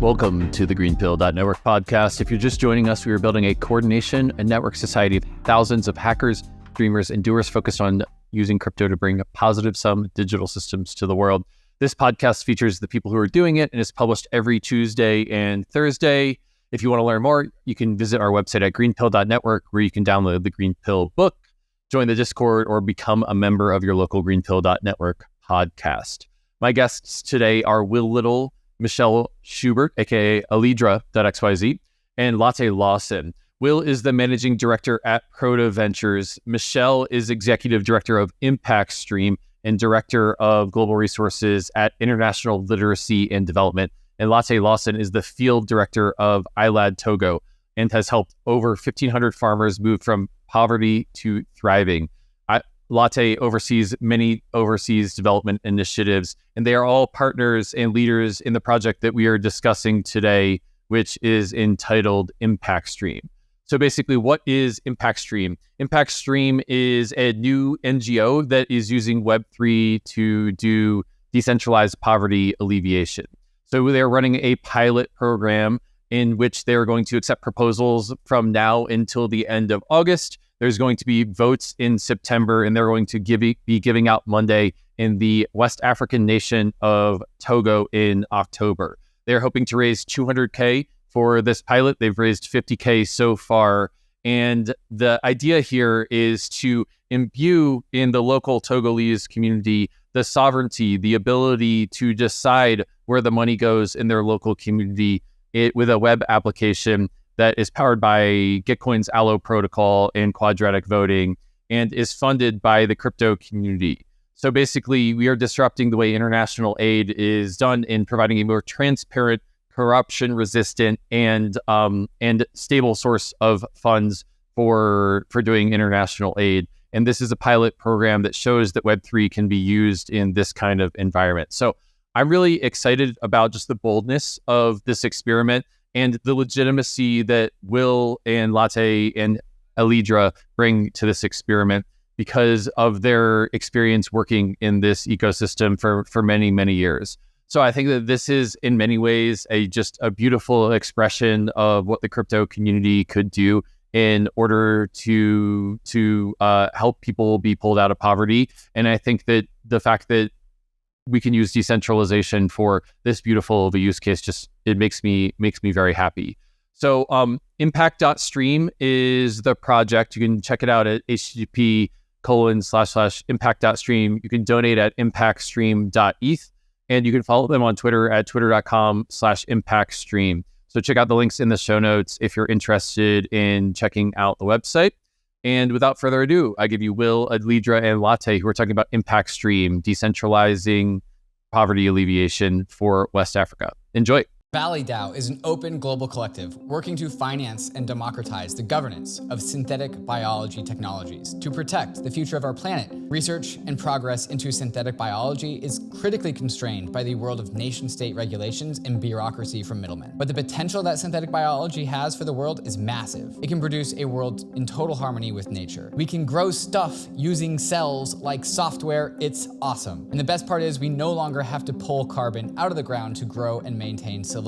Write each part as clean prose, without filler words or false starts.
Welcome to the GreenPilled.network podcast. If you're just joining us, we are building a coordination and network society of thousands of hackers, dreamers, and doers focused on using crypto to bring positive-sum digital systems to the world. This podcast features the people who are doing it and is published every Tuesday and Thursday. If you want to learn more, you can visit our website at GreenPilled.network, where you can download the GreenPilled Book, join the Discord, or become a member of your local GreenPilled.network podcast. My guests today are Will Little, Michelle Schubert, aka Alidra.xyz, and Laté Lawson. Will is the managing director at Proto Ventures. Michelle is executive director of Impact Stream and director of global resources at International Literacy and Development. And Laté Lawson is the field director of ILAD Togo and has helped over 1,500 farmers move from poverty to thriving. Laté oversees many overseas development initiatives, and they are all partners and leaders in the project that we are discussing today, which is entitled Impact Stream. So basically, what is Impact Stream? Impact Stream is a new NGO that is using Web3 to do decentralized poverty alleviation. So they're running a pilot program in which they're going to accept proposals from now until the end of August. There's going to be votes in September, and they're going to be giving out Monday in the West African nation of Togo in October. They're hoping to raise $200K for this pilot. They've raised $50K so far. And the idea here is to imbue in the local Togolese community the sovereignty, the ability to decide where the money goes in their local community with a web application that is powered by Gitcoin's Allo protocol and quadratic voting and is funded by the crypto community. So basically, we are disrupting the way international aid is done in providing a more transparent, corruption-resistant, and stable source of funds for doing international aid. And this is a pilot program that shows that Web3 can be used in this kind of environment. So I'm really excited about just the boldness of this experiment and the legitimacy that Will and Laté and Alidra bring to this experiment because of their experience working in this ecosystem for many, many years. So I think that this is in many ways just a beautiful expression of what the crypto community could do in order to help people be pulled out of poverty. And I think that the fact that we can use decentralization for this beautiful of a use case, it makes me very happy. So impact.stream is the project. You can check it out at http://impact.stream. You can donate at impactstream.eth, and you can follow them on Twitter at twitter.com/impactstream. So check out the links in the show notes if you're interested in checking out the website. And without further ado, I give you Will, Alidra, and Laté, who are talking about Impact Stream, decentralizing poverty alleviation for West Africa. Enjoy. ValleyDAO is an open global collective working to finance and democratize the governance of synthetic biology technologies to protect the future of our planet. Research and progress into synthetic biology is critically constrained by the world of nation-state regulations and bureaucracy from middlemen. But the potential that synthetic biology has for the world is massive. It can produce a world in total harmony with nature. We can grow stuff using cells like software. It's awesome. And the best part is we no longer have to pull carbon out of the ground to grow and maintain civilization.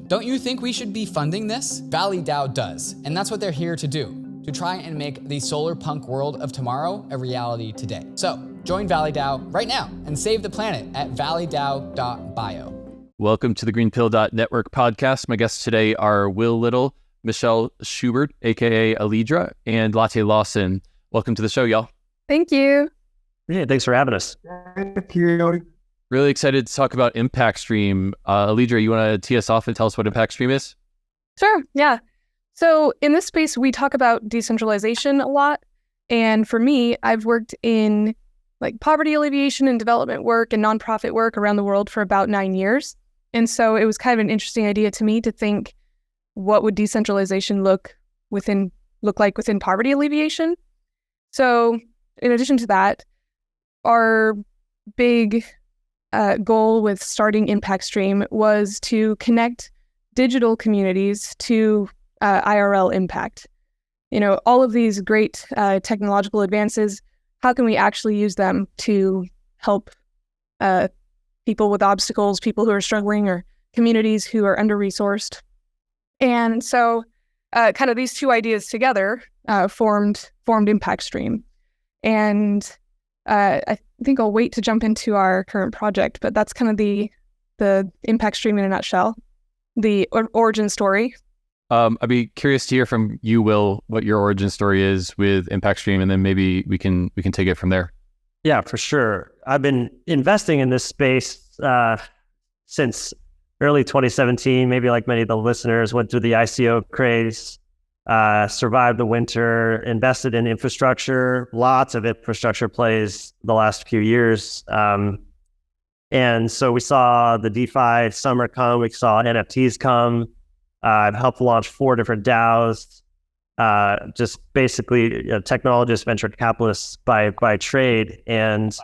Don't you think we should be funding this? ValleyDAO does, and that's what they're here to do, to try and make the SolarPunk world of tomorrow a reality today. So join ValleyDAO right now and save the planet at valleydao.bio. Welcome to the GreenPilled.network podcast. My guests today are Will Little, Michelle Schubert, aka Alidra, and Laté Lawson. Welcome to the show, y'all. Thank you. Yeah, thanks for having us. Thank you. Really excited to talk about Impact Stream. Alidra, you want to tee us off and tell us what Impact Stream is? Sure, yeah. So in this space, we talk about decentralization a lot. And for me, I've worked in poverty alleviation and development work and nonprofit work around the world for about 9 years. And so it was kind of an interesting idea to me to think, what would decentralization look like within poverty alleviation? So in addition to that, our big goal with starting Impact Stream was to connect digital communities to IRL impact. All of these great technological advances, how can we actually use them to help people with obstacles, people who are struggling or communities who are under-resourced. And so kind of these two ideas together formed ImpactStream. And I think I'll wait to jump into our current project, but that's kind of the ImpactStream in a nutshell, the origin story. I'd be curious to hear from you, Will, what your origin story is with ImpactStream, and then maybe we can take it from there. Yeah, for sure. I've been investing in this space since early 2017, maybe like many of the listeners, went through the ICO craze, survived the winter, invested in infrastructure, lots of infrastructure plays the last few years. And so we saw the DeFi summer come, we saw NFTs come. I've helped launch 4 different DAOs, just basically technologists, venture capitalists by trade, and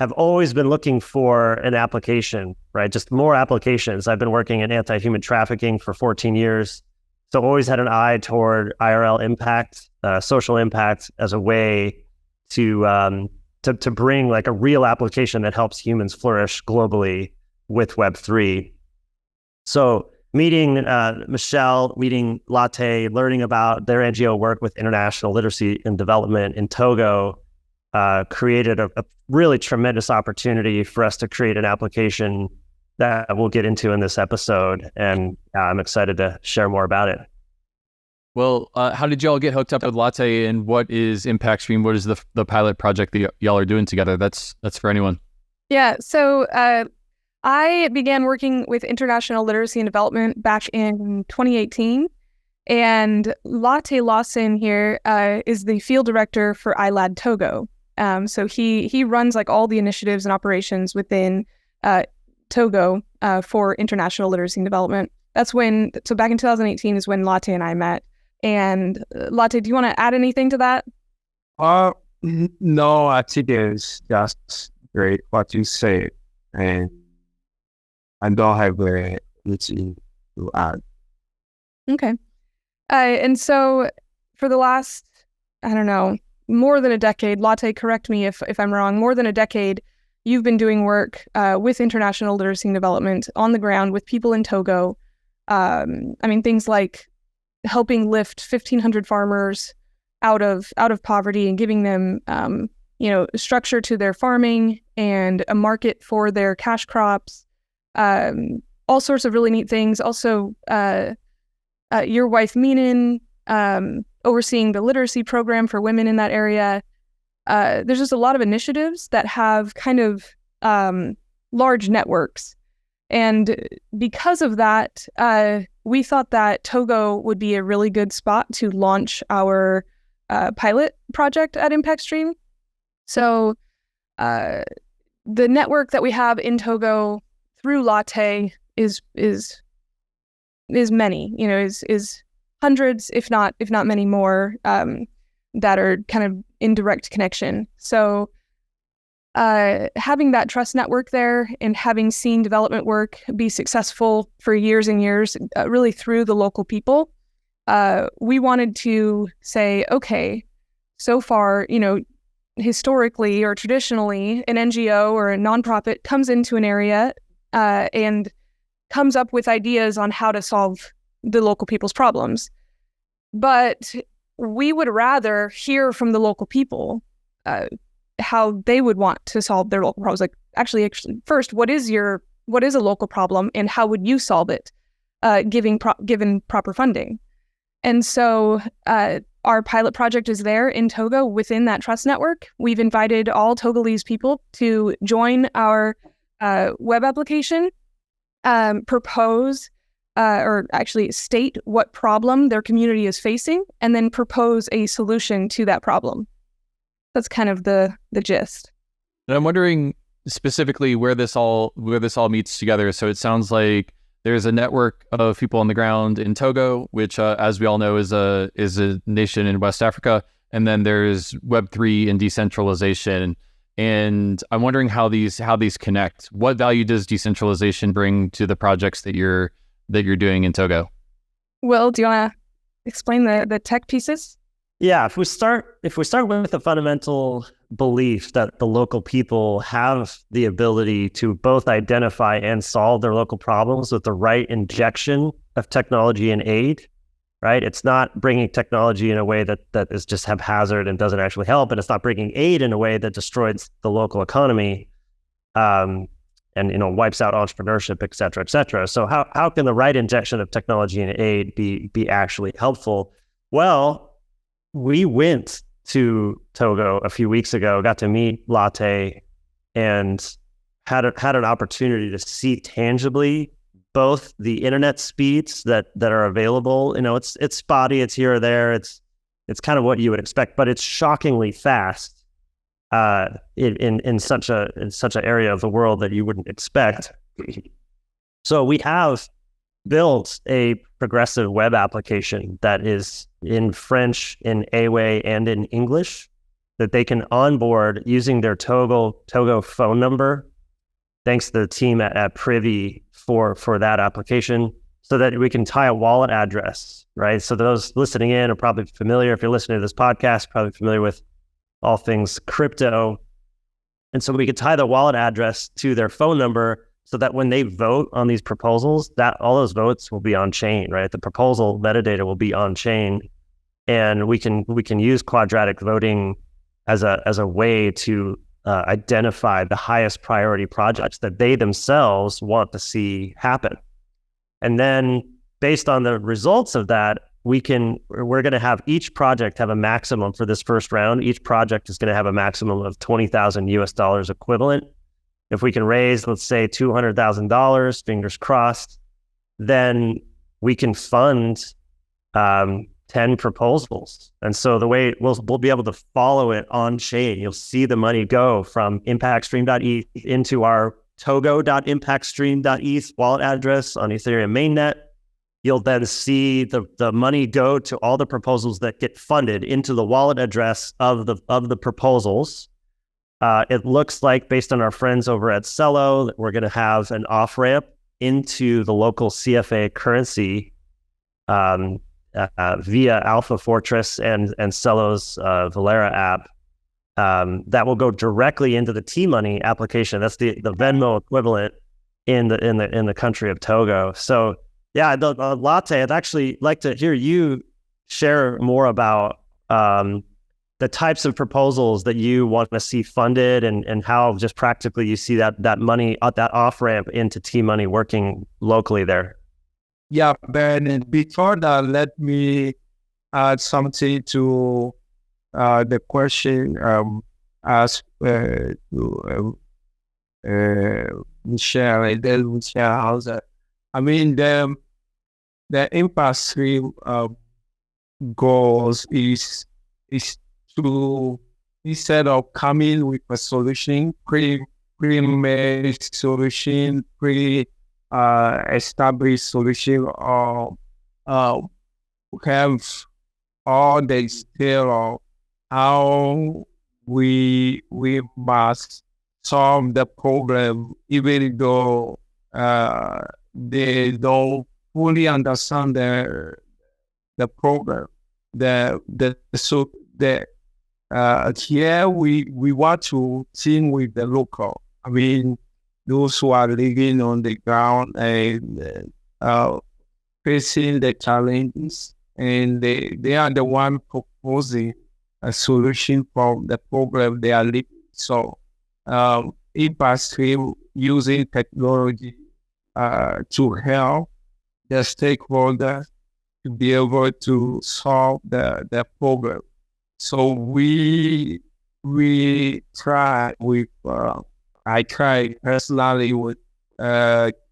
have always been looking for an application, right? Just more applications. I've been working in anti-human trafficking for 14 years. So always had an eye toward IRL impact, social impact as a way to bring like a real application that helps humans flourish globally with Web3. So meeting Michelle, meeting Laté, learning about their NGO work with international literacy and development in Togo, created a really tremendous opportunity for us to create an application that we'll get into in this episode. And I'm excited to share more about it. Well, how did y'all get hooked up with Laté, and what is ImpactStream? What is the pilot project that y'all are doing together? That's for anyone. Yeah, so I began working with international literacy and development back in 2018. And Laté Lawson here is the field director for ILAD Togo. So he runs like all the initiatives and operations within Togo for international literacy and development. So back in 2018 is when Laté and I met. And Laté, do you want to add anything to that? No, I think it's just great what you say. And I don't have anything to add. Okay. And so for the last, I don't know, more than a decade, Laté, correct me if I'm wrong, more than a decade, you've been doing work with international literacy and development on the ground with people in Togo. Things like helping lift 1,500 farmers out of poverty and giving them, structure to their farming and a market for their cash crops. All sorts of really neat things. Also, your wife, Meenan, overseeing the literacy program for women in that area. There's just a lot of initiatives that have kind of large networks. And because of that, we thought that Togo would be a really good spot to launch our pilot project at ImpactStream. So the network that we have in Togo through Laté is many, is hundreds, if not many more, that are kind of in direct connection. So having that trust network there and having seen development work be successful for years and years, really through the local people, we wanted to say, okay, so far, historically or traditionally, an NGO or a nonprofit comes into an area and comes up with ideas on how to solve the local people's problems. But we would rather hear from the local people how they would want to solve their local problems. Like, actually, first, what is a local problem, and how would you solve it, given proper funding? And so our pilot project is there in Togo within that trust network. We've invited all Togolese people to join our web application, propose or actually state what problem their community is facing, and then propose a solution to that problem. That's kind of the gist. And I'm wondering specifically where this all meets together. So it sounds like there's a network of people on the ground in Togo, which, as we all know, is a nation in West Africa, and then there's Web3 and decentralization. And I'm wondering how these connect. What value does decentralization bring to the projects that you're doing in Togo? Will, do you want to explain the tech pieces? Yeah, if we start with the fundamental belief that the local people have the ability to both identify and solve their local problems with the right injection of technology and aid, right? It's not bringing technology in a way that is just haphazard and doesn't actually help, and it's not bringing aid in a way that destroys the local economy, and wipes out entrepreneurship, et cetera, et cetera. So how can the right injection of technology and aid be actually helpful? Well, we went to Togo a few weeks ago, got to meet Laté, and had an opportunity to see tangibly both the internet speeds that are available. It's spotty, it's here or there, it's kind of what you would expect, but it's shockingly fast in such an area of the world that you wouldn't expect. So we have built a progressive web application that is in French, in Ewe, and in English that they can onboard using their Togo phone number, thanks to the team at Privy for that application, so that we can tie a wallet address, right? So those listening in are probably familiar, if you're listening to this podcast, probably familiar with all things crypto. And so we could tie the wallet address to their phone number so that when they vote on these proposals, that all those votes will be on chain, right? The proposal metadata will be on chain, and we can use quadratic voting as a way to identify the highest priority projects that they themselves want to see happen. And then based on the results of that, we're going to have each project have a maximum for this first round. Each project is going to have a maximum of $20,000 equivalent. If we can raise, let's say, $200,000, fingers crossed, then we can fund 10 proposals. And so the way we'll be able to follow it on chain, you'll see the money go from impactstream.eth into our togo.impactstream.eth wallet address on Ethereum mainnet. You'll then see the money go to all the proposals that get funded into the wallet address of the proposals. It looks like, based on our friends over at Celo, that we're going to have an off-ramp into the local CFA currency via Alpha Fortress and Celo's Valera app. That will go directly into the T-Money application. That's the Venmo equivalent in the country of Togo. So yeah, the Laté, I'd actually like to hear you share more about the types of proposals that you want to see funded, and how just practically you see that money, that off-ramp into T-Money working locally there. Yeah, Ben, and before that, let me add something to the question asked to Michelle, and then Michelle Hauser. I mean, the impact stream goals is to, instead of coming with a solution, pre-made solution, established solution, or have all the detail of how we must solve the problem, even though they don't fully understand the problem. Here we want to team with the local. I mean, those who are living on the ground and facing the challenges, and they are the one proposing a solution for the problem they are living. So, Impact Stream using technology to help the stakeholders to be able to solve the problem. So we try with I try personally with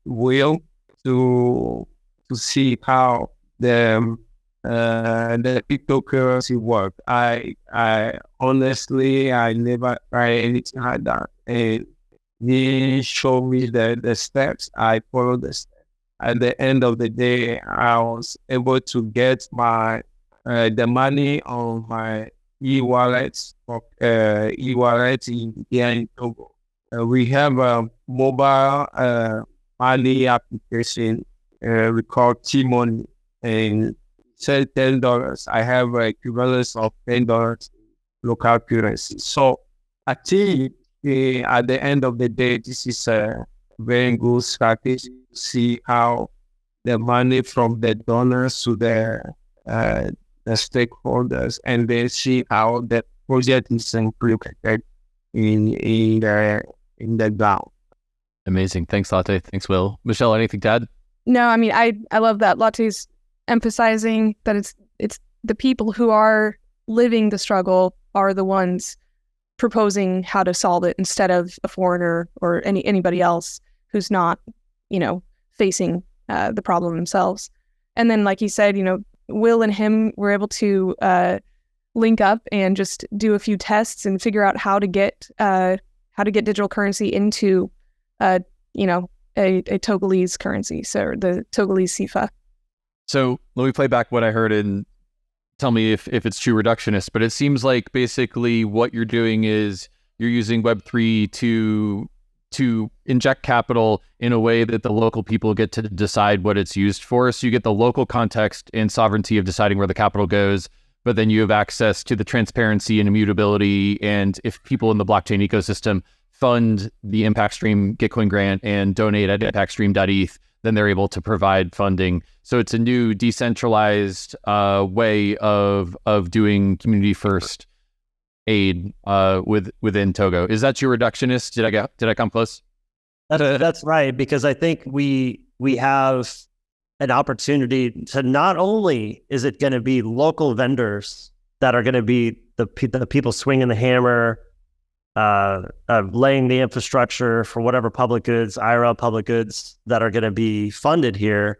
Will to see how the cryptocurrency work. I honestly never tried anything like that, and he showed me the steps. I followed the steps. At the end of the day, I was able to get my the money on my e-wallet here in Togo. We have a mobile money application we call T-Money, and sell $10, I have a equivalence of $10 local currency. So I think at the end of the day, this is a very good strategy to see how the money from the donors to the stakeholders, and then see how the project is implemented in the ground. Amazing. Thanks, Laté. Thanks, Will. Michelle, anything to add? No, I mean, I love that Latte's emphasizing that it's the people who are living the struggle are the ones proposing how to solve it instead of a foreigner or anybody else who's not, facing the problem themselves. And then, like he said, Will and him were able to link up and just do a few tests and figure out how to get digital currency into a Togolese currency, so the Togolese CFA. So let me play back what I heard and tell me if it's true reductionist, but it seems like basically what you're doing is you're using Web3 to inject capital in a way that the local people get to decide what it's used for. So you get the local context and sovereignty of deciding where the capital goes, but then you have access to the transparency and immutability. And if people in the blockchain ecosystem fund the ImpactStream Gitcoin grant and donate at impactstream.eth, then they're able to provide funding. So it's a new decentralized way of doing community first aid within Togo. Is that your reductionist? Did I come close? That's right, because I think we have an opportunity to not only is it going to be local vendors that are going to be the people swinging the hammer, laying the infrastructure for whatever public goods, IRL public goods that are going to be funded here.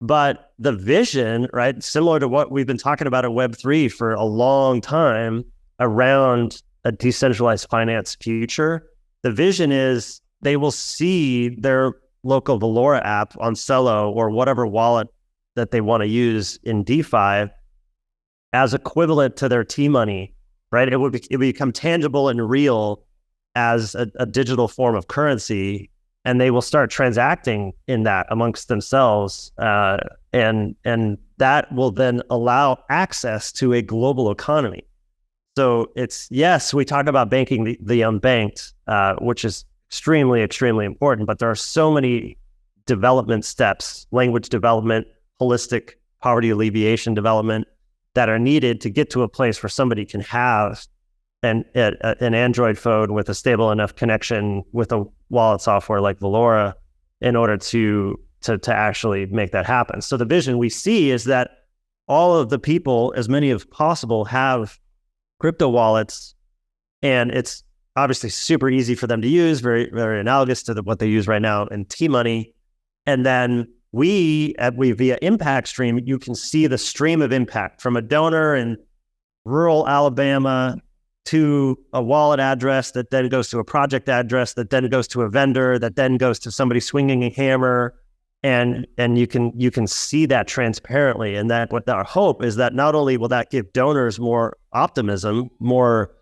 But the vision, right, similar to what we've been talking about at Web3 for a long time around a decentralized finance future, the vision is they will see their local Valora app on Celo or whatever wallet that they want to use in DeFi as equivalent to their T-money, right? It would become tangible and real as a digital form of currency, and they will start transacting in that amongst themselves, and that will then allow access to a global economy. So it's, yes, we talk about banking the unbanked, which is extremely, extremely important, but there are so many development steps, language development, holistic poverty alleviation development that are needed to get to a place where somebody can have an Android phone with a stable enough connection with a wallet software like Valora in order to actually make that happen. So the vision we see is that all of the people, as many as possible, have crypto wallets, and it's obviously super easy for them to use, very, very analogous to what they use right now in T-Money. And then we via ImpactStream, you can see the stream of impact from a donor in rural Alabama to a wallet address that then goes to a project address that then goes to a vendor that then goes to somebody swinging a hammer, and you can see that transparently. And that what our hope is that not only will that give donors more optimism, more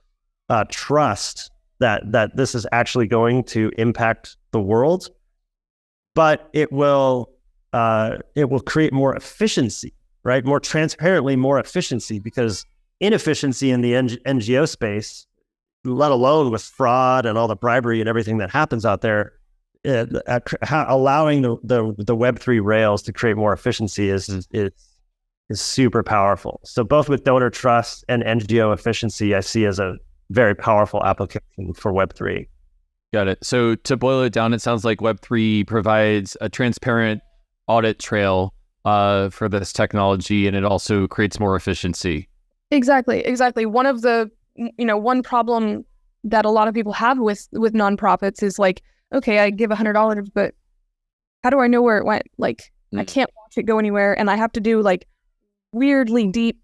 trust that this is actually going to impact the world, but it will create more efficiency, right? More transparently, more efficiency, because inefficiency in the NGO space, let alone with fraud and all the bribery and everything that happens out there, allowing the Web3 rails to create more efficiency is super powerful. So both with donor trust and NGO efficiency, I see as a very powerful application for Web3. Got it. So to boil it down, it sounds like Web3 provides a transparent audit trail for this technology, and it also creates more efficiency. Exactly. One of the, one problem that a lot of people have with nonprofits is like, okay, I give $100, but how do I know where it went? Like, I can't watch it go anywhere, and I have to do like weirdly deep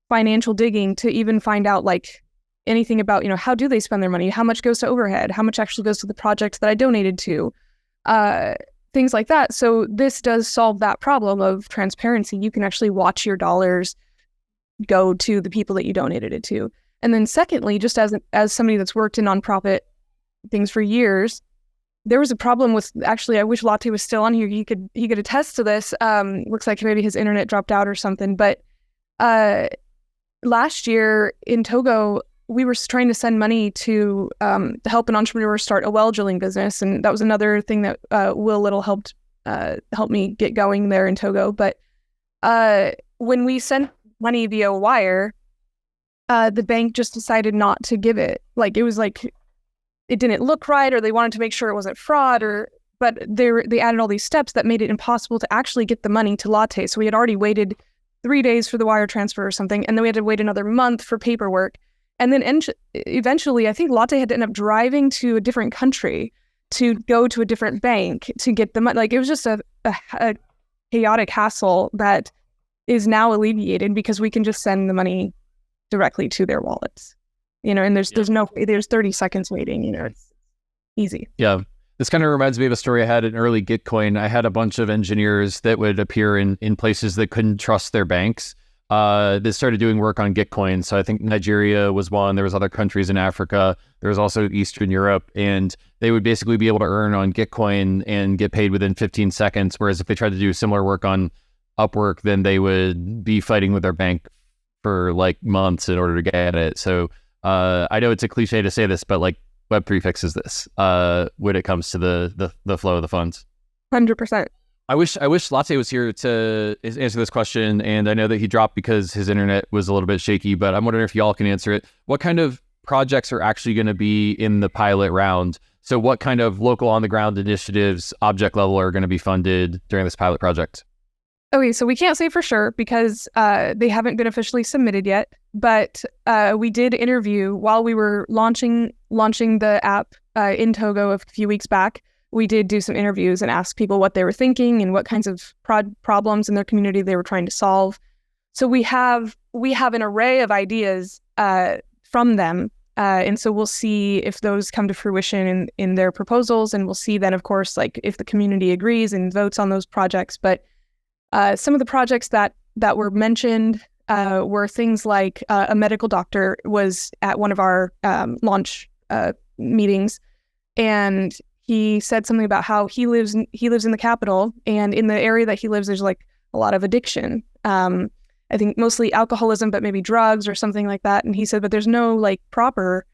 financial digging to even find out like anything about, how do they spend their money? How much goes to overhead? How much actually goes to the project that I donated to? Things like that. So this does solve that problem of transparency. You can actually watch your dollars go to the people that you donated it to. And then secondly, just as somebody that's worked in nonprofit things for years, there was a problem with, actually, I wish Laté was still on here. He could attest to this. Looks like maybe his internet dropped out or something, but last year in Togo, we were trying to send money to help an entrepreneur start a well drilling business, and that was another thing that Will Little helped me get going there in Togo. But when we sent money via wire, the bank just decided not to give it. Like, it was like it didn't look right, or they wanted to make sure it wasn't fraud, but they added all these steps that made it impossible to actually get the money to Laté. So we had already waited 3 days for the wire transfer or something, and then we had to wait another month for paperwork. And then eventually, I think Laté had to end up driving to a different country to go to a different bank to get the money. Like, it was just a chaotic hassle that is now alleviated because we can just send the money directly to their wallets, and there's 30 seconds waiting, it's easy. Yeah. This kind of reminds me of a story I had in early Gitcoin. I had a bunch of engineers that would appear in places that couldn't trust their banks. They started doing work on Gitcoin. So I think Nigeria was one. There was other countries in Africa. There was also Eastern Europe. And they would basically be able to earn on Gitcoin and get paid within 15 seconds. Whereas if they tried to do similar work on Upwork, then they would be fighting with their bank for like months in order to get it. So I know it's a cliche to say this, but like Web3 fixes this when it comes to the flow of the funds. 100%. I wish Laté was here to answer this question, and I know that he dropped because his internet was a little bit shaky, but I'm wondering if y'all can answer it. What kind of projects are actually going to be in the pilot round? So what kind of local on-the-ground initiatives, object level, are going to be funded during this pilot project? Okay, so we can't say for sure because they haven't been officially submitted yet, but we did interview while we were launching the app in Togo a few weeks back. We did do some interviews and ask people what they were thinking and what kinds of problems in their community they were trying to solve. So we have an array of ideas from them, and so we'll see if those come to fruition in their proposals, and we'll see then, of course, like if the community agrees and votes on those projects. But some of the projects that were mentioned were things like a medical doctor was at one of our launch meetings, and he said something about how he lives in the capital, and in the area that he lives, there's like a lot of addiction. I think mostly alcoholism, but maybe drugs or something like that. And he said, but there's no like proper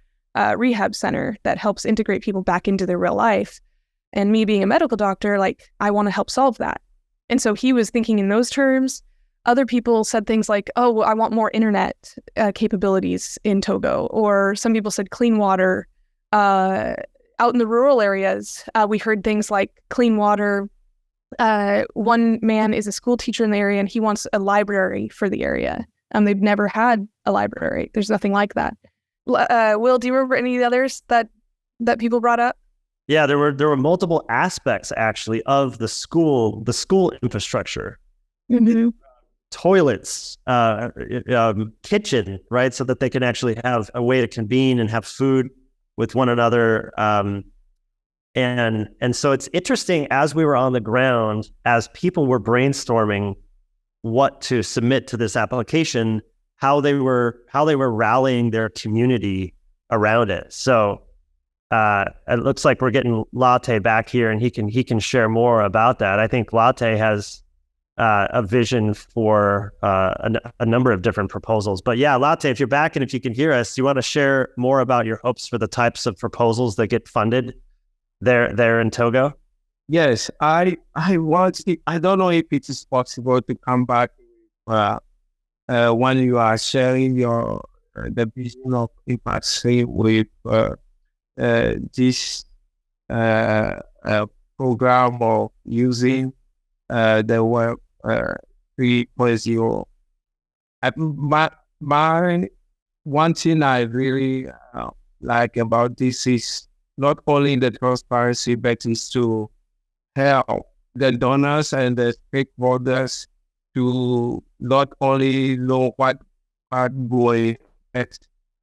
rehab center that helps integrate people back into their real life. And me being a medical doctor, like, I want to help solve that. And so he was thinking in those terms. Other people said things like, oh, well, I want more internet capabilities in Togo. Or some people said clean water. Out in the rural areas, we heard things like clean water. One man is a school teacher in the area, and he wants a library for the area. They've never had a library. There's nothing like that. Will, do you remember any of the others that people brought up? Yeah, there were multiple aspects actually of the school infrastructure. Mm-hmm. Toilets, kitchen, right? So that they can actually have a way to convene and have food with one another. And so it's interesting, as we were on the ground, as people were brainstorming what to submit to this application, how they were rallying their community around it. So it looks like we're getting Laté back here, and he can share more about that. I think Laté has a vision for a number of different proposals. But yeah, Laté, if you're back and if you can hear us, do you want to share more about your hopes for the types of proposals that get funded there in Togo? Yes, I don't know if it is possible to come back when you are sharing the vision of Impact Stream with this program of using the Web 3.0. My one thing I really like about this is not only the transparency, but it's to help the donors and the stakeholders to not only know what going, but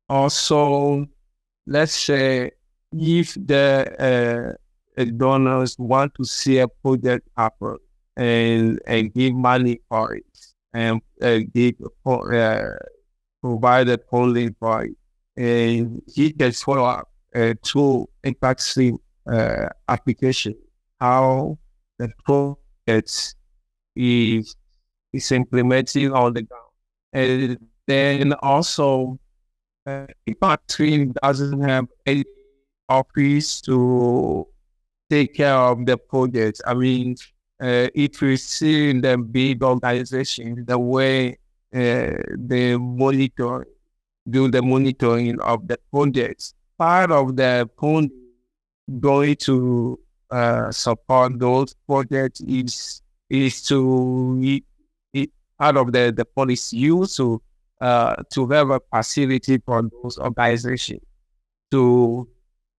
also, let's say, if the donors want to see a project happen and give money for it and provide a funding for it, and he can follow up through Impact Stream application, how the project is implementing on the ground. And then also, Impact Stream doesn't have any office to take care of the project. I mean, if we see in the big organization, the way they do the monitoring of the projects, part of the funding going to support those projects is to part of the policy use to have a facility for those organizations to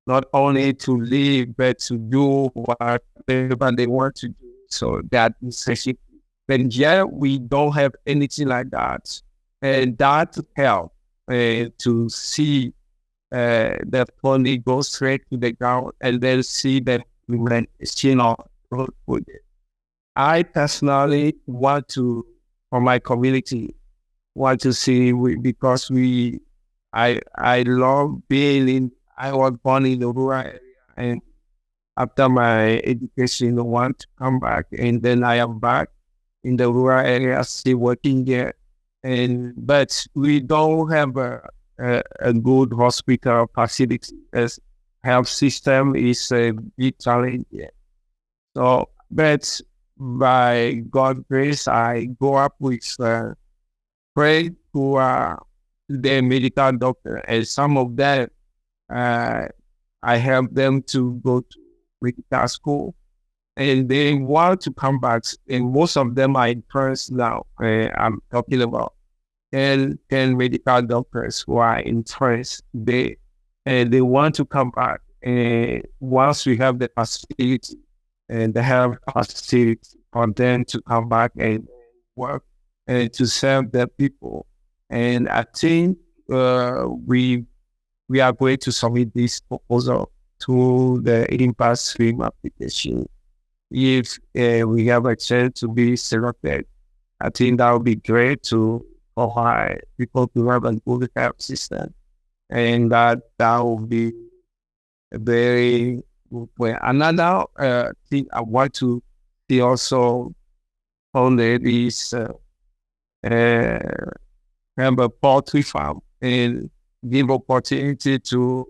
not only to live but to do whatever they want to do. So that is actually, but yeah, we don't have anything like that, and that help to see the funding go straight to the ground and then see the implementation of road project. I personally want to, for my community, want to see because I love being in. I was born in the rural area, and after my education, I want to come back, and then I am back in the rural area, still working there. But we don't have a good hospital facility. As health system is a big challenge here. So, but by God's grace, I go up with friends who are the medical doctor, and some of them I help them to go to medical school, and they want to come back. And most of them are interns now. I'm talking about 10 medical doctors who are interns. They want to come back. And once we have the facility, and they have facility for them to come back and work and to serve the people. And I think we are going to submit this proposal to the Impact Stream application. If we have a chance to be selected, I think that would be great to provide people to have a good health system. And that would be a very good way. Another thing I want to see also funded is have a poultry farm and give opportunity to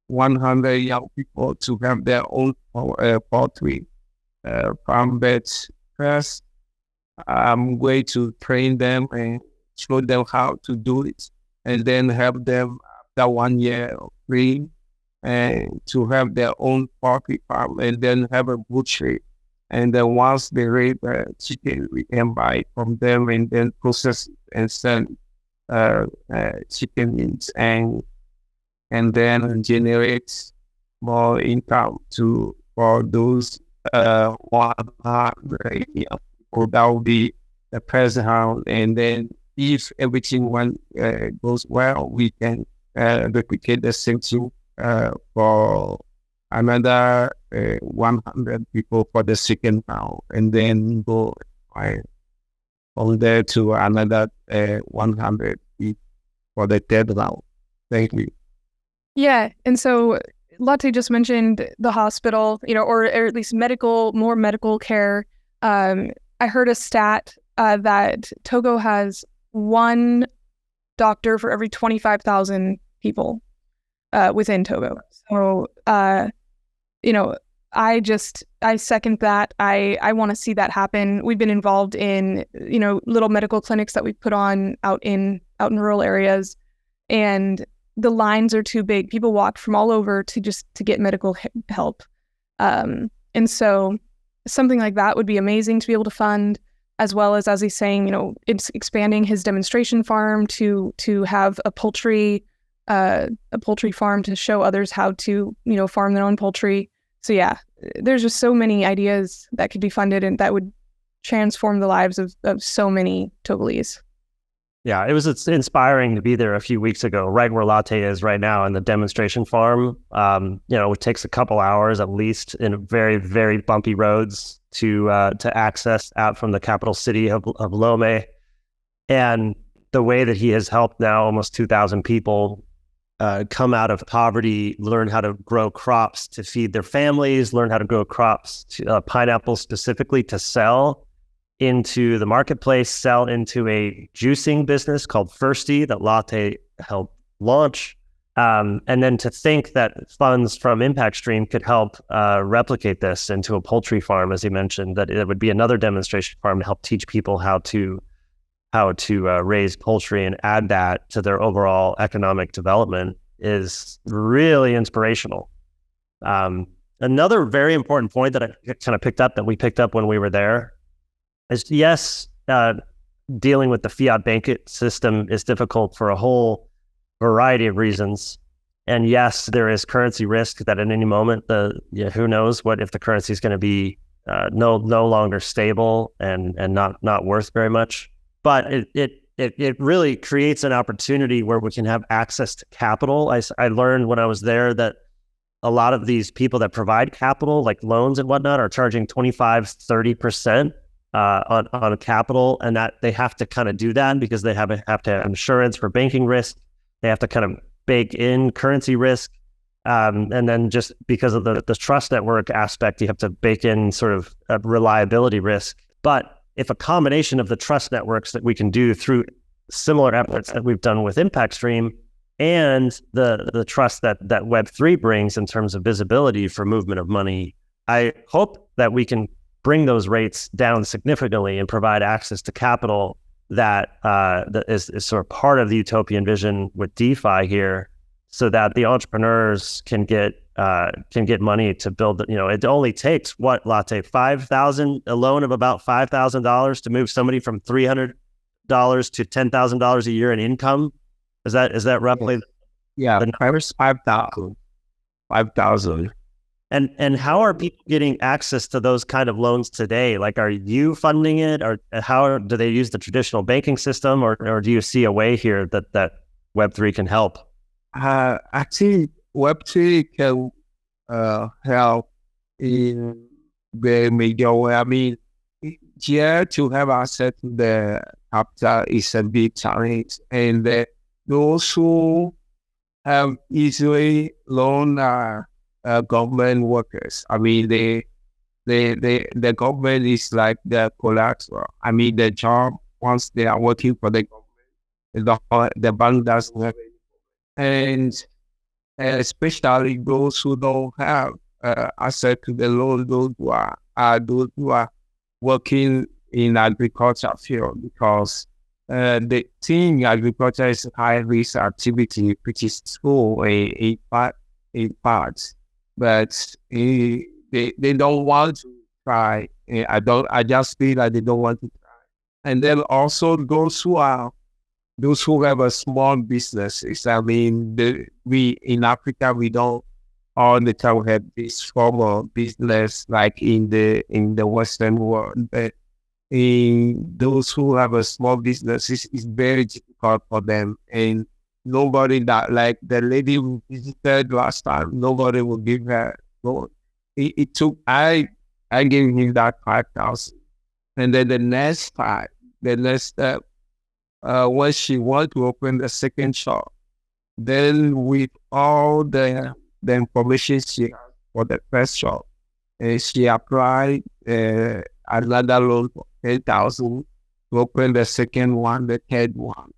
100 young people to have their own poultry farm. But first, I'm going to train them and show them how to do it, and then help them after 1 year of training and to have their own poultry farm, and then have a butchery. And then once they raise chicken, we can buy from them and then process it and sell chicken meat and then generate more income for those 100 people. That will be the present house. And then if everything goes well, we can replicate the same thing for another 100 people for the second round, and then go from there to another 100 people for the third round. Thank you. Yeah, and so Laté just mentioned the hospital, or at least more medical care. I heard a stat that Togo has one doctor for every 25,000 people within Togo. So, I second that. I want to see that happen. We've been involved in, little medical clinics that we've put on out in rural areas, and the lines are too big. People walk from all over to get medical help. And so something like that would be amazing to be able to fund, as well as he's saying, it's expanding his demonstration farm to have a poultry farm to show others how to, farm their own poultry. So yeah, there's just so many ideas that could be funded and that would transform the lives of so many Togolese. Yeah, it's inspiring to be there a few weeks ago, right where Laté is right now in the demonstration farm. It takes a couple hours at least in very, very bumpy roads to access out from the capital city of Lomé. And the way that he has helped now almost 2,000 people come out of poverty, learn how to grow crops to feed their families, learn how to grow crops, pineapples specifically to sell. into the marketplace, sell into a juicing business called Firsty that Laté helped launch. And then to think that funds from ImpactStream could help replicate this into a poultry farm, as he mentioned, that it would be another demonstration farm to help teach people how to raise poultry and add that to their overall economic development is really inspirational. Another very important point that I kind of picked up when we were there is, yes, dealing with the fiat bank system is difficult for a whole variety of reasons. And yes, there is currency risk that at any moment, who knows what if the currency is going to be no longer stable and not worth very much. But it really creates an opportunity where we can have access to capital. I learned when I was there that a lot of these people that provide capital, like loans and whatnot, are charging 25-30% on capital, and that they have to kind of do that because they have to have insurance for banking risk. They have to kind of bake in currency risk. And then just because of the trust network aspect, you have to bake in sort of a reliability risk. But if a combination of the trust networks that we can do through similar efforts that we've done with ImpactStream and the trust that Web3 brings in terms of visibility for movement of money, I hope that we can bring those rates down significantly and provide access to capital that is sort of part of the utopian vision with DeFi here, so that the entrepreneurs can get money to build. It only takes Laté, a loan of about $5,000 to move somebody from $300 to $10,000 a year in income. Is that roughly? Yeah, first 5,000. And how are people getting access to those kind of loans today? Like, are you funding it, or how do they use the traditional banking system, or do you see a way here that Web3 can help? I think Web3 can help in the major way. I mean, here to have access to the capital is a big challenge, and those who have easily loan government workers. I mean, the government is like the collateral. I mean, the job, once they are working for the government, the bank doesn't have it. And especially those who don't have access to the loan, those who are working in agriculture field, because the thing agriculture is high risk activity, which is true in parts, but they don't want to try. I just feel like they don't want to try. And then also those who have a small businesses. I mean, we in Africa, we don't all the time have this formal business like in the Western world, but in those who have a small business, it's very difficult for them. And nobody that, like the lady who visited last time, nobody will give her loan. It took, I gave him that 5,000. And then the next step, when she wanted to open the second shop, then with all the information she had for the first shop, she applied another loan for 10,000 to open the second one, the third one.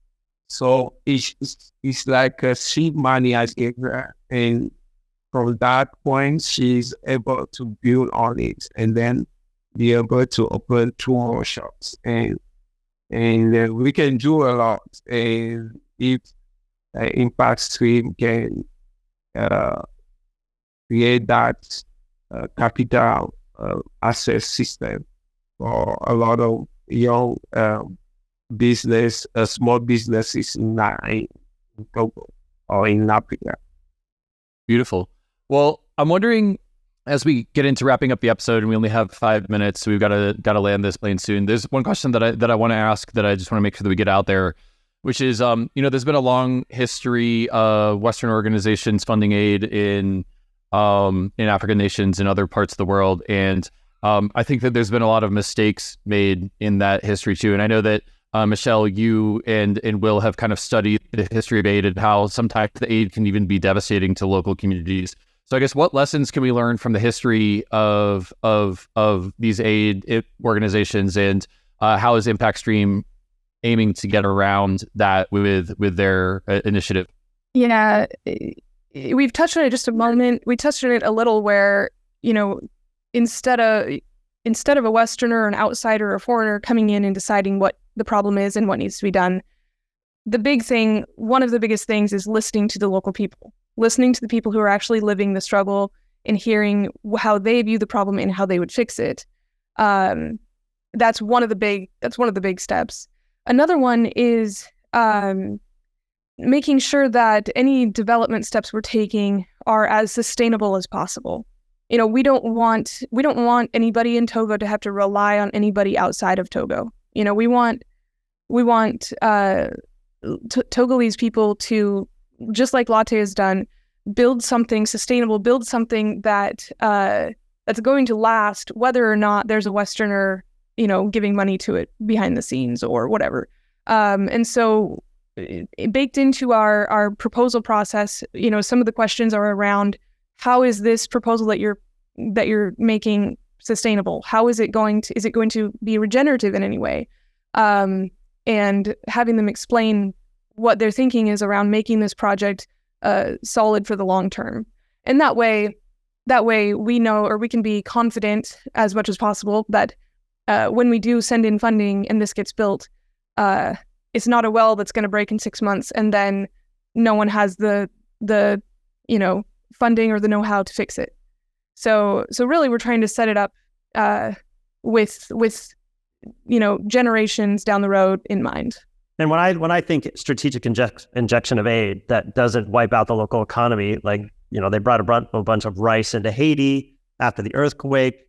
So it's like a seed money I gave her, and from that point she's able to build on it and then be able to open 2 more shops, and we can do a lot. And if ImpactStream can create that capital access system for a lot of young small businesses in Togo or in Africa. Beautiful. Well, I'm wondering, as we get into wrapping up the episode, and we only have 5 minutes, so we've got to land this plane soon. There's one question that I want to ask that I just want to make sure that we get out there, which is, there's been a long history of Western organizations funding aid in African nations and other parts of the world, and I think that there's been a lot of mistakes made in that history too. And I know that Michelle, you and Will have kind of studied the history of aid and how sometimes the aid can even be devastating to local communities. So I guess what lessons can we learn from the history of these aid organizations, and how is ImpactStream aiming to get around that with their initiative? Yeah, we've touched on it just a moment. We touched on it a little where, instead of a Westerner, an outsider, or a foreigner coming in and deciding what the problem is and what needs to be done, one of the biggest things is listening to the local people, listening to the people who are actually living the struggle and hearing how they view the problem and how they would fix it. That's one of the big steps. Another one is making sure that any development steps we're taking are as sustainable as possible. We don't want anybody in Togo to have to rely on anybody outside of Togo. We want Togolese people to, just like Laté has done, build something sustainable, build something that's going to last, whether or not there's a Westerner, giving money to it behind the scenes or whatever. And so baked into our proposal process, some of the questions are around, how is this proposal that you're making sustainable? How is it going to be regenerative in any way? And having them explain what their thinking is around making this project solid for the long term. And that way we know, or we can be confident as much as possible that when we do send in funding and this gets built, it's not a well that's going to break in 6 months and then no one has the funding or the know-how to fix it. So really we're trying to set it up with generations down the road in mind. And when I think strategic injection of aid that doesn't wipe out the local economy, like, they brought a bunch of rice into Haiti after the earthquake,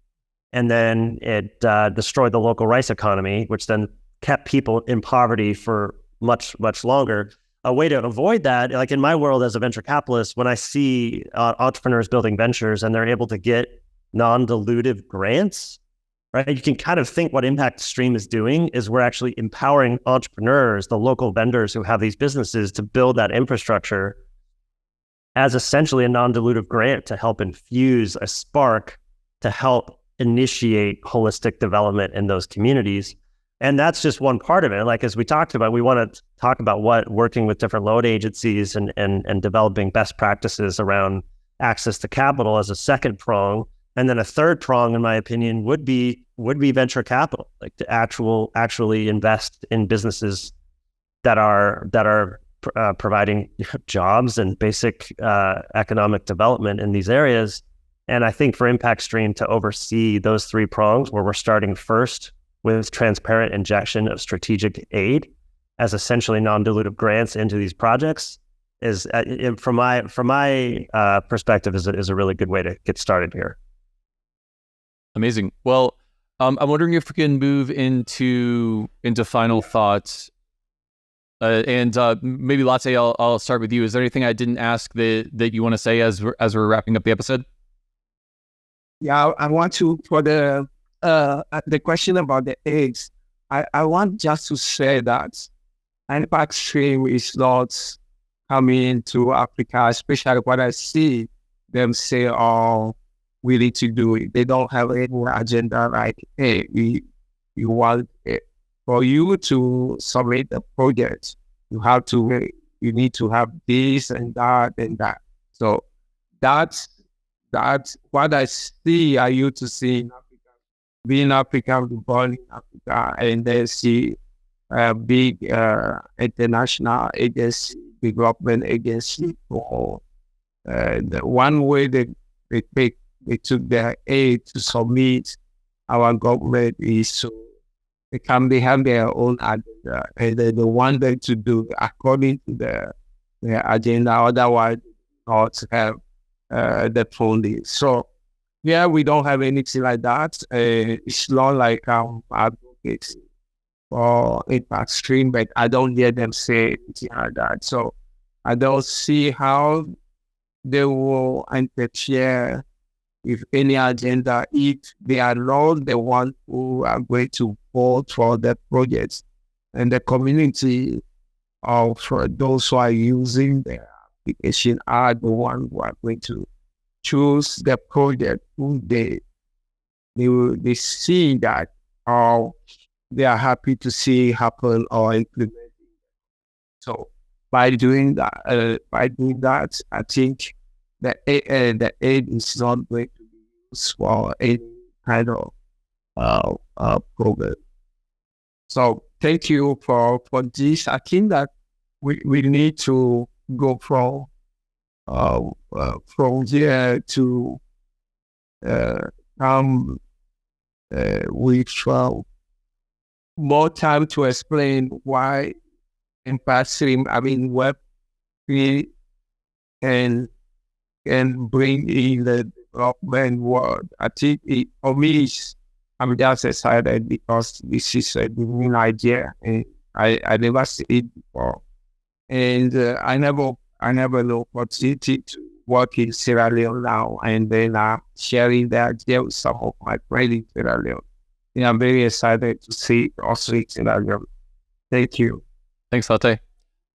and then it destroyed the local rice economy, which then kept people in poverty for much, much longer. A way to avoid that, like in my world as a venture capitalist, when I see entrepreneurs building ventures and they're able to get non-dilutive grants, right? You can kind of think what ImpactStream is doing is we're actually empowering entrepreneurs, the local vendors who have these businesses, to build that infrastructure as essentially a non-dilutive grant to help infuse a spark to help initiate holistic development in those communities. And that's just one part of it. Like, as we talked about, we want to talk about what working with different loan agencies and developing best practices around access to capital as a second prong. And then a third prong, in my opinion, would be venture capital, like to actually invest in businesses that are providing jobs and basic economic development in these areas. And I think for ImpactStream to oversee those three prongs, where we're starting first with transparent injection of strategic aid as essentially non-dilutive grants into these projects, is from my perspective is a really good way to get started here. Amazing. Well, I'm wondering if we can move into final thoughts. And maybe Laté, I'll start with you. Is there anything I didn't ask that you want to say as we're wrapping up the episode? Yeah, I want to, for the question about the AIDS, I want just to say that ImpactStream is not coming to Africa, especially what I see them say, oh, we need to do it. They don't have any agenda like, hey, we want it. For you to submit a project, you need to have this and that and that. So that's what I see. I used to see in Africa, being African, born in Africa, and then see a big international agency, development agency. For the one way they took their aid to submit our government is so they have their own agenda, and they want them to do according to their agenda. Otherwise, not have the funding. So yeah, we don't have anything like that. It's not like advocates for ImpactStream, but I don't hear them say anything like that. So I don't see how they will interfere with any agenda if they are not the ones who are going to vote for the projects, and the community of those who are using the application are the ones who are going to choose the project who they see that they are happy to see happen or implement. So by doing that, I think the aid is not going to be used for any kind of program. So thank you for this. I think that we need to go from there to come with more time to explain why ImpactStream, Web3 can bring in the development world. I think for me, I'm just excited because this is a new idea and I never seen it before. And I never know opportunity to work in Sierra Leone now, and then sharing the idea with some of my friends in Sierra Leone. And I'm very excited to see it also in Sierra Leone. Thank you. Thanks, Laté.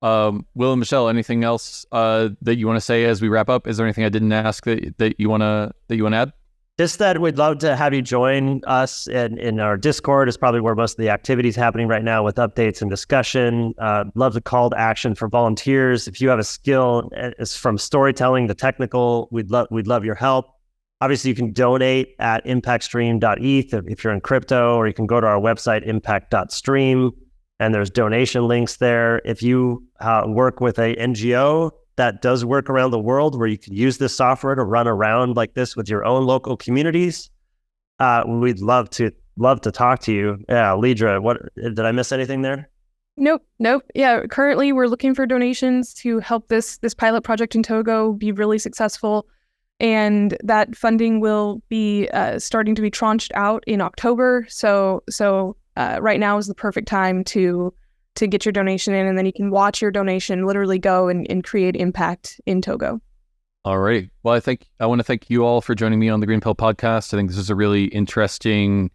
Will and Michelle, anything else that you want to say as we wrap up? Is there anything I didn't ask that you want to add? Just that we'd love to have you join us in our Discord. Is probably where most of the activity is happening right now, with updates and discussion. Love the call to action for volunteers. If you have a skill, it's from storytelling to technical, we'd love your help. Obviously, you can donate at impactstream.eth if you're in crypto, or you can go to our website, impact.stream, and there's donation links there. If you work with a NGO that does work around the world where you can use this software to run around like this with your own local communities, we'd love to talk to you. Yeah, Lidra, what did I miss anything there? Nope. Yeah, currently we're looking for donations to help this pilot project in Togo be really successful, and that funding will be starting to be tranched out in October. So right now is the perfect time to get your donation in, and then you can watch your donation literally go and create impact in Togo. All right. Well, I want to thank you all for joining me on the GreenPilled podcast. I think this is a really interesting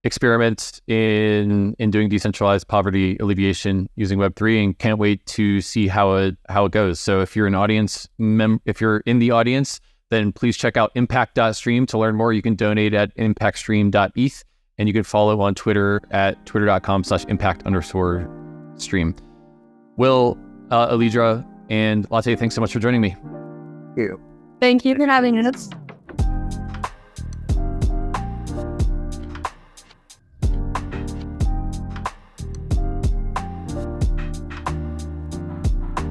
experiment in doing decentralized poverty alleviation using Web3, and can't wait to see how it goes. So if you're an audience if you're in the audience, then please check out impact.stream to learn more. You can donate at impactstream.eth, and you can follow on Twitter at twitter.com/impact_stream. Will, Alidra, and Laté, thanks so much for joining me. Thank you. Thank you for having us.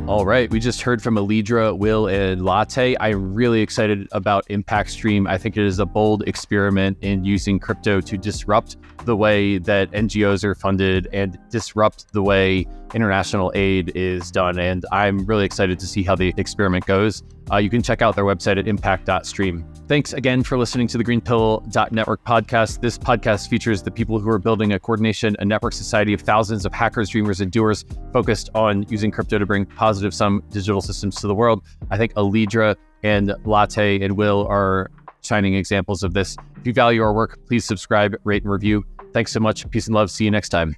All right, we just heard from Alidra, Will, and Laté. I'm really excited about ImpactStream. I think it is a bold experiment in using crypto to disrupt the way that NGOs are funded and disrupt the way international aid is done. And I'm really excited to see how the experiment goes. You can check out their website at impact.stream. Thanks again for listening to the GreenPilled.network podcast. This podcast features the people who are building a coordination, a network society of thousands of hackers, dreamers, and doers focused on using crypto to bring positive sum digital systems to the world. I think Alidra and Laté and Will are shining examples of this. If you value our work, please subscribe, rate, and review. Thanks so much. Peace and love. See you next time.